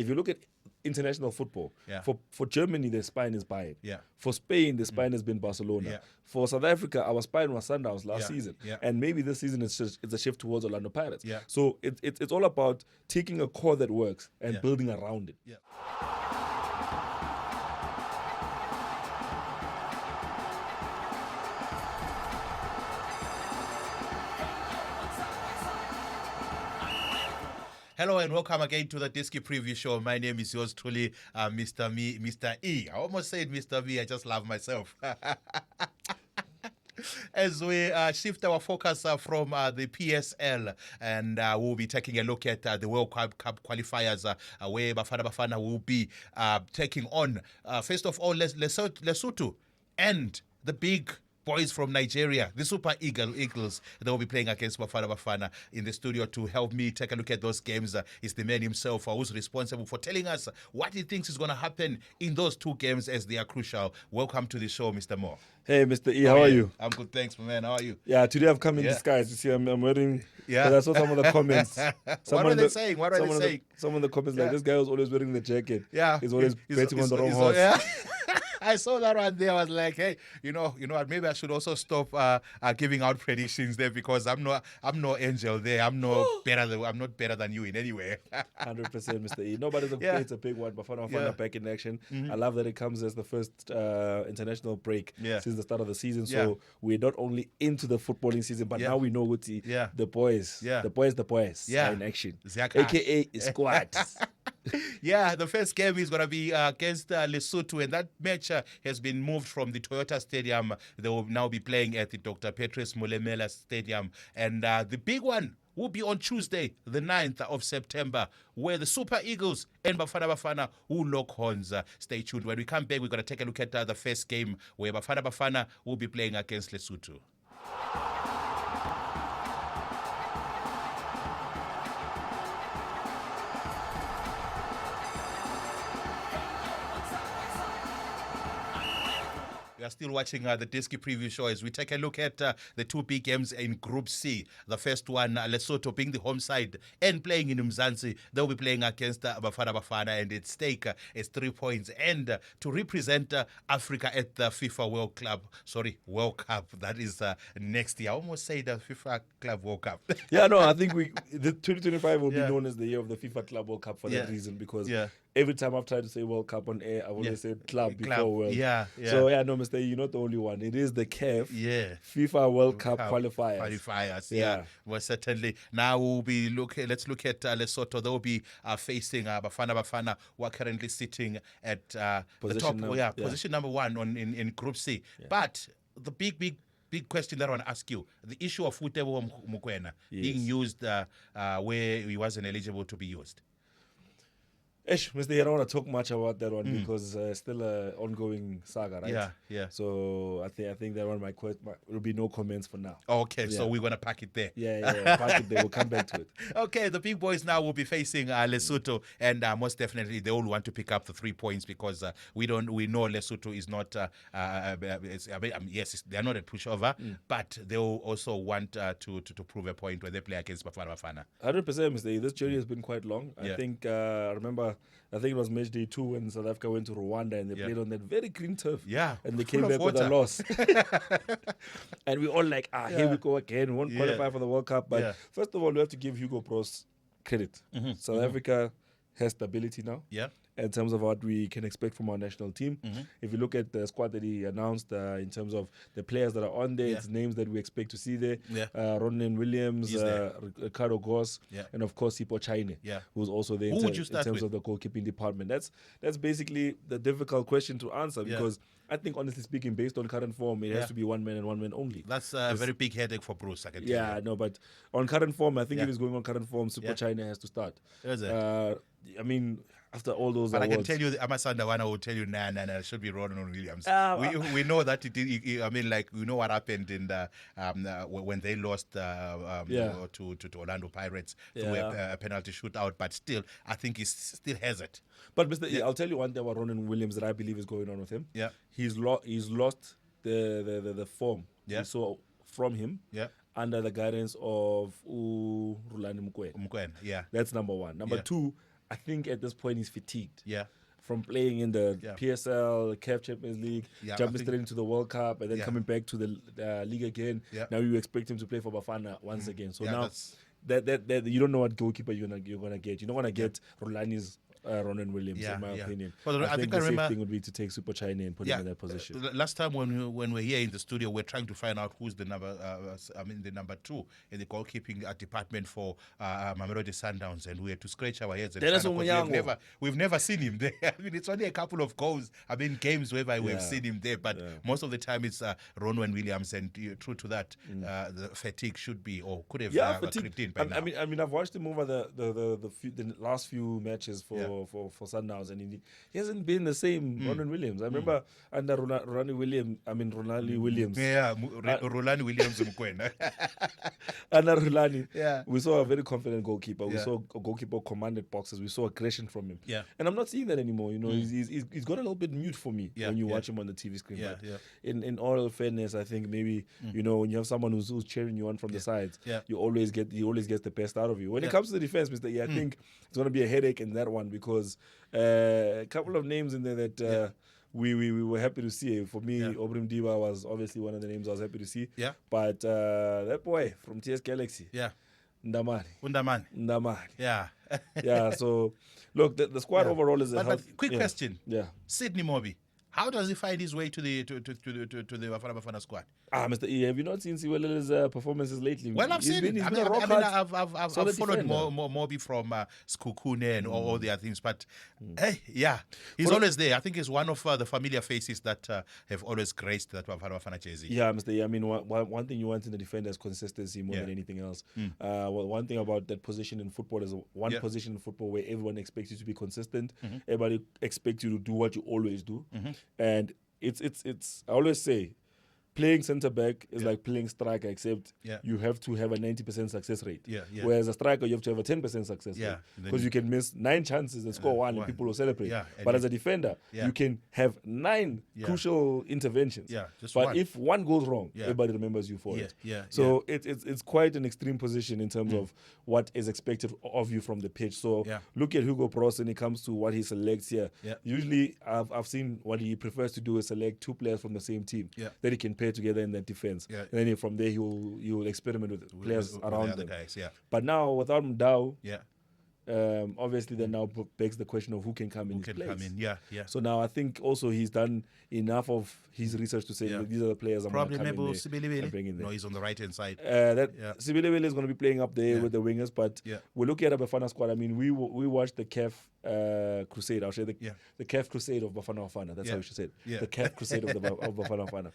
if you look at international football, for Germany, the spine is Bayern. Yeah. For Spain, the spine has been Barcelona. Yeah. For South Africa, our spine was Sundowns last season. Yeah. And maybe this season it's a shift towards Orlando Pirates. Yeah. So it's all about taking a core that works and building around it. Yeah. Hello and welcome again to the Diski Preview Show. My name is yours truly, Mr. E. I almost said Mr. V. I just love myself. As we shift our focus from the PSL, and we'll be taking a look at the World Cup Qualifiers, where Bafana will be taking on, first of all, Lesotho and the big boys from Nigeria, the Super Eagles. They will be playing against Bafana. In the studio to help me take a look at those games is the man himself who's responsible for telling us what he thinks is going to happen in those two games as they are crucial. Welcome to the show, Mr. Moore. Hey, Mr. E, how are you? I'm good, thanks, my man. How are you? Yeah, today I've come in disguise. You see, I'm wearing... Yeah. I saw some of the comments. What are they saying? Some of the comments like, this guy was always wearing the jacket. Yeah. He's always betting on the wrong horse. Yeah. I saw that one there. I was like, hey, you know what? Maybe I should also stop giving out predictions there, because I'm no angel there. I'm not better than you in any way. 100%, Mr. E. No, but it's a big one. Bafana back in action. I love that it comes as the first international break since the start of the season. So we're not only into the footballing season, but now we know what the boys are in action. AKA squad. Yeah, the first game is going to be against Lesotho, and that match has been moved from the Toyota Stadium. They will now be playing at the Dr. Petrus Molemela Stadium, and the big one will be on Tuesday, the 9th of September, where the Super Eagles and Bafana will lock horns. Stay tuned. When we come back, we're going to take a look at the first game, where Bafana will be playing against Lesotho. We are still watching the Diski Preview Show as we take a look at the two big games in Group C. The first one, Lesotho being the home side and playing in Mzansi. They'll be playing against Bafana, and its stake is 3 points. And to represent Africa at the FIFA World Cup. That is next year. I almost say the FIFA Club World Cup. Yeah, no, I think the 2025 will be known as the year of the FIFA Club World Cup for that reason, because every time I've tried to say World Cup on air, I've always said club before World. So, no, Mr. E, you're not the only one. It is the CAF FIFA World Cup Qualifiers. Well, certainly. Now let's look at Lesotho. They'll be facing Bafana, who are currently sitting at position number one in Group C. But the big question that I want to ask you, the issue of Futebo Mogoena being used where he wasn't eligible to be used. Mr. I don't want to talk much about that one because it's still an ongoing saga, right? Yeah. So I think that one will be no comments for now. Okay, so we're going to pack it there. Yeah, park it there. We'll come back to it. Okay, the big boys now will be facing Lesotho, and most definitely they all want to pick up the 3 points, because we know Lesotho is not. Yes, they're not a pushover, but they will also want to prove a point when they play against Bafana. 100%, Mr. This journey has been quite long. I think I think it was match day 2 when South Africa went to Rwanda and they played on that very green turf. Yeah. And they came back with a loss. And we all like, here we go again. We won't qualify for the World Cup. But first of all, we have to give Hugo Bros credit. South Africa has stability now. In terms of what we can expect from our national team. If you look at the squad that he announced in terms of the players that are on there, it's names that we expect to see there. Ronan Williams, Ricardo Goss, and of course Sipho Chaine, who's also there in terms of the goalkeeping department. That's basically the difficult question to answer, because I think, honestly speaking, based on current form, it has to be one man and one man only. That's a very big headache for Bruce, I can tell you. Yeah, no, but on current form, I think if he's going on current form, Sipho Chaine has to start. I mean, after all those awards. I can tell you, Amasandawana will tell you, nah, it should be Ronan Williams. We know that we know what happened in the when they lost to Orlando Pirates through a penalty shootout, but still, I think he still has it. But Mr. I'll tell you one thing about Ronan Williams that I believe is going on with him. He's lost the form we saw from him. Under the guidance of Rulani Mukwena. Yeah. That's number one. Number two, I think at this point he's fatigued. Yeah. From playing in the PSL, CAF Champions League, jumping straight into the World Cup, and then coming back to the league again. Yeah. Now you expect him to play for Bafana once again. So now that you don't know what goalkeeper you're gonna get. You're not gonna get Rolani's Ronan Williams, in my opinion. Well, I think the safe thing would be to take Super China and put him in that position. Last time when we're here in the studio, we're trying to find out who's the number 2 in the goalkeeping department for Mamelodi Sundowns, and we had to scratch our heads. And we've never seen him there. I mean, it's only a couple of goals. I mean, games whereby we've seen him there, but most of the time it's Ronan Williams, and true to that, the fatigue should be or could have crept in by now. I mean, I've watched him over the last few matches for Sundowns, and he hasn't been the same. Ronan Williams. I remember under Ronnie Williams. Yeah, Rolani Williams. Under Rolani, we saw a very confident goalkeeper. We saw a goalkeeper commanded boxes. We saw aggression from him. Yeah, and I'm not seeing that anymore. You know, he's got a little bit mute for me when you watch him on the TV screen. But in all fairness, I think maybe you know when you have someone who's cheering you on from the sides, he always gets the best out of you. When it comes to the defense, Mr. E, I think it's going to be a headache in that one because a couple of names in there that we were happy to see. For me, Obrim Diba was obviously one of the names I was happy to see. Yeah. But that boy from TS Galaxy. Yeah. Ndamani. Yeah. Yeah. So look, the squad overall is a but quick question. Yeah. Sydney Mobi. How does he find his way to the Bafana squad? Mr. E, have you not seen Siwelele's performances lately? Well, I've seen it. I've followed Mobi from Skukune and all the other things, but he's always there. I think he's one of the familiar faces that have always graced that Bafana jersey. Yeah, Mr. E, I mean, one thing you want in the defender is consistency more than anything else. One thing about that position in football is position in football where everyone expects you to be consistent. Everybody expects you to do what you always do. And it's I always say playing centre back is like playing striker, except you have to have a 90% success rate. Whereas a striker, you have to have a 10% success rate. Because you can miss 9 chances and score one and people will celebrate. But as a defender, you can have 9 crucial interventions. But if one goes wrong, everybody remembers you for it. So it's quite an extreme position in terms of what is expected of you from the pitch. So look at Hugo Bros when it comes to what he selects here. Usually, I've seen what he prefers to do is select 2 players from the same team that he can pair together in that defense. And then from there, he will experiment with players around them. Guys, but now, without Mdao, obviously, then now begs the question of who can come in his place. So now I think also he's done enough of his research to say these are the players I'm going to come in there and bring in there. No, he's on the right-hand side. Sibilebele is going to be playing up there with the wingers, but we're looking at a Bafana squad. I mean, we watched the CAF Crusade. I'll say the CAF Crusade of Bafana. That's how we should say it. The CAF Crusade of Bafana.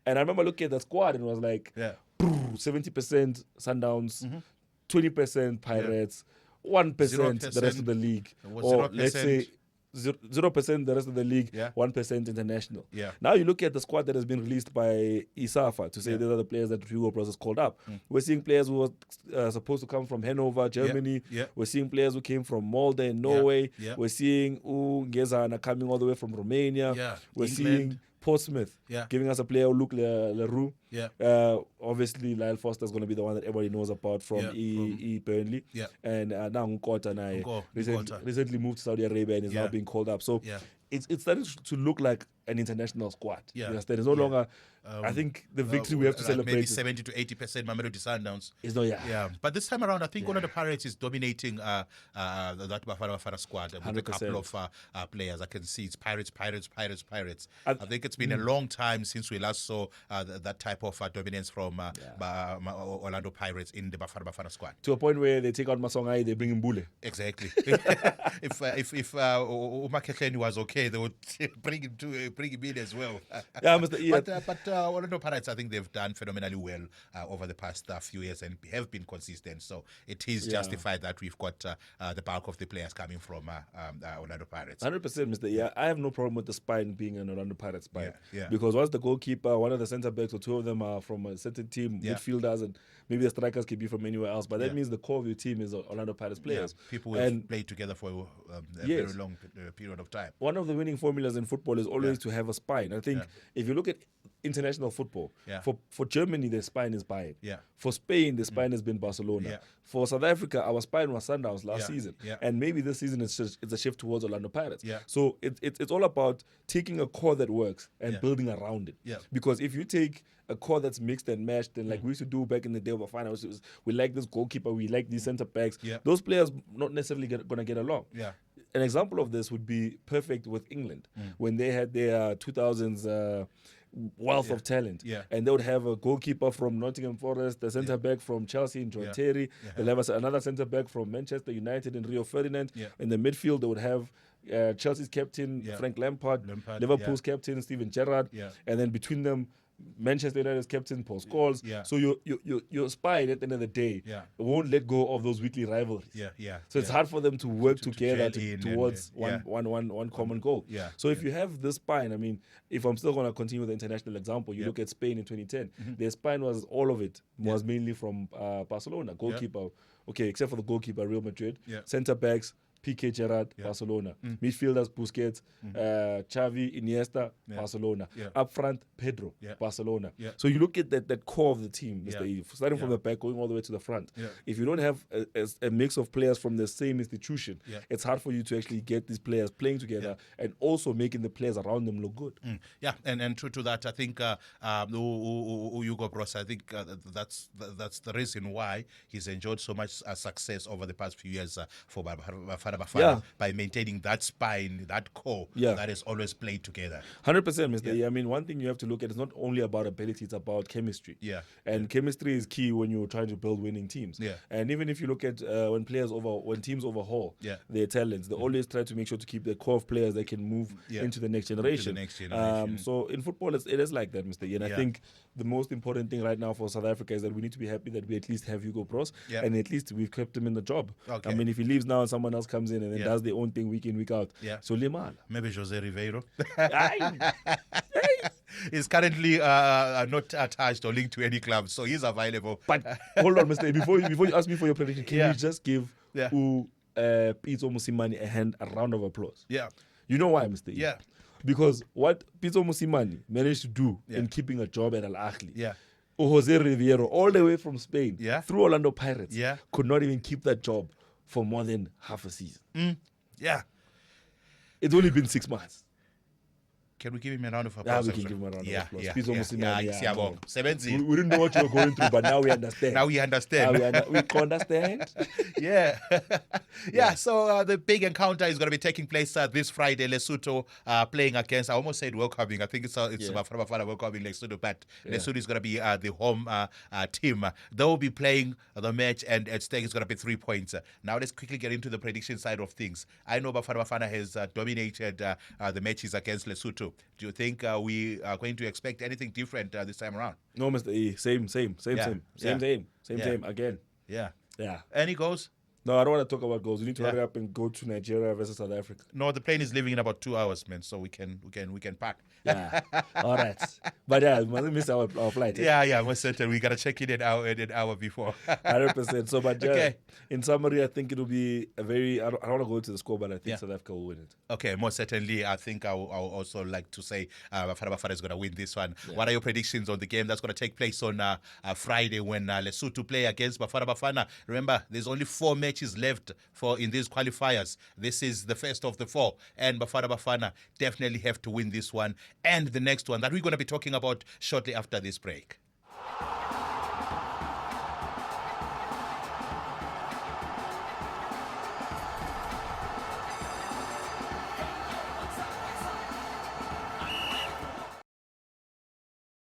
And I remember looking at the squad and it was like 70% Sundowns, 20% Pirates, 1% the rest of the league. Or let's say 0% the rest of the league, 1% international. Now you look at the squad that has been released by ISAFA to say these are the players that Hugo Bros has called up. We're seeing players who were supposed to come from Hanover, Germany. We're seeing players who came from Molde in Norway. We're seeing Ngezana coming all the way from Romania. We're seeing Portsmouth giving us a player, Luke Leroux. Obviously, Lyle Foster is going to be the one that everybody knows about from Burnley. And now Nkota recently moved to Saudi Arabia and is now being called up. So it's starting to look like an international squad. You understand? It's no longer. I think the victory we have to celebrate maybe 70 to 80% Mamelodi Sundowns. It's not, but this time around, I think one of the Pirates is dominating that Bafana squad with 100%. A couple of players. I can see it's Pirates. I think it's been a long time since we last saw that type of dominance from Orlando Pirates in the Bafana squad. To a point where they take out Masongai, they bring in Bule. Exactly. If Umakecheni was okay, they would bring him in as well. But Orlando Pirates, I think they've done phenomenally well over the past few years and have been consistent. So it is justified that we've got the bulk of the players coming from Orlando Pirates. 100%, Mr. Yeah, I have no problem with the spine being an Orlando Pirates spine. Because once the goalkeeper, one of the centre backs or 2 of them are from a certain team, midfielders, and maybe the strikers can be from anywhere else. But that means the core of your team is Orlando Pirates players. People who have played together for a very long period of time. One of the winning formulas in football is always to have a spine. I think if you look at international football. Yeah. For Germany, their spine is Bayern. Yeah. For Spain, the spine has been Barcelona. Yeah. For South Africa, our spine was Sundowns last season. Yeah. And maybe this season it's a shift towards Orlando Pirates. Yeah. So it's all about taking a core that works and building around it. Yeah. Because if you take a core that's mixed and matched, then like we used to do back in the day of our finals, we like this goalkeeper, we like these centre backs. Yeah. Those players not necessarily going to get along. Yeah. An example of this would be perfect with England when they had their 2000s wealth of talent. Yeah. And they would have a goalkeeper from Nottingham Forest, a centre back from Chelsea in John Terry. They'll have another centre back from Manchester United in Rio Ferdinand. Yeah. In the midfield, they would have Chelsea's captain Frank Lampard, Liverpool's captain Steven Gerrard, and then between them, Manchester United's captain Paul Scholes. Yeah. So your spine at the end of the day won't let go of those weekly rivalries. So it's hard for them to work together towards one common goal. So if you have this spine, I mean, if I'm still going to continue with the international example, you look at Spain in 2010. Their spine was all of it was mainly from Barcelona. Goalkeeper, okay, except for the goalkeeper, Real Madrid. Centre backs, Piqué, Gerrard, Barcelona. Midfielders, Busquets, Xavi, Iniesta, Barcelona. Up front, Pedro, Barcelona. So you look at that core of the team, Mr. Eve, starting from the back, going all the way to the front. If you don't have a mix of players from the same institution, it's hard for you to actually get these players playing together and also making the players around them look good. Yeah, and true to that, I think Hugo Broos, I think that's the reason why he's enjoyed so much success over the past few years for Bafana by maintaining that spine, that core that is always played together. 100%, Mr. E. I mean, one thing you have to look at is not only about ability, it's about chemistry. And chemistry is key when you're trying to build winning teams. And even if you look at when teams overhaul their talents, they always try to make sure to keep the core of players that can move into the next generation. So in football, it is like that, Mr. E. And I think the most important thing right now for South Africa is that we need to be happy that we at least have Hugo Broos and at least we've kept him in the job. I mean, if he leaves now and someone else comes in and then does their own thing week in, week out. So Limala. Maybe Jose Ribeiro. He's currently not attached or linked to any club, so he's available. But hold on, Mr. Before you ask me for your prediction, can you just give Pitso Mosimane a round of applause? You know why, Mr. Yeah. Because what Pitso Mosimane managed to do in keeping a job at Al Ahly, Jose Ribeiro, all the way from Spain, through Orlando Pirates, could not even keep that job for more than half a season. It's only been 6 months. Can we give him a round of applause? We can give him a round of applause. We didn't know what you were going through, but now we understand. We understand. We understand. So the big encounter is going to be taking place this Friday. Lesotho playing against, I almost said welcoming. I think it's Bafana welcoming Lesotho, but Lesotho is going to be the home team. They will be playing the match, and at stake is going to be 3 points. Now let's quickly get into the prediction side of things. I know Bafana has dominated the matches against Lesotho. Do you think we are going to expect anything different this time around? No, Mr. E. Same again. Any goals? No, I don't want to talk about goals. We need to hurry up and go to Nigeria versus South Africa. No, the plane is leaving in about 2 hours, man. So we can pack. All right. But we mustn't miss our flight. Most certainly. We gotta check in an hour before. 100%. So, but in summary, I think it'll be a very. I don't want to go into the score, but I think South Africa will win it. Okay, most certainly. I think I'll also like to say Bafana is gonna win this one. What are your predictions on the game that's gonna take place on Friday when Lesotho play against Bafana? Remember, there's only 4 matches left in these qualifiers. This is the first of the 4, and Bafana definitely have to win this one and the next one that we're going to be talking about shortly after this break.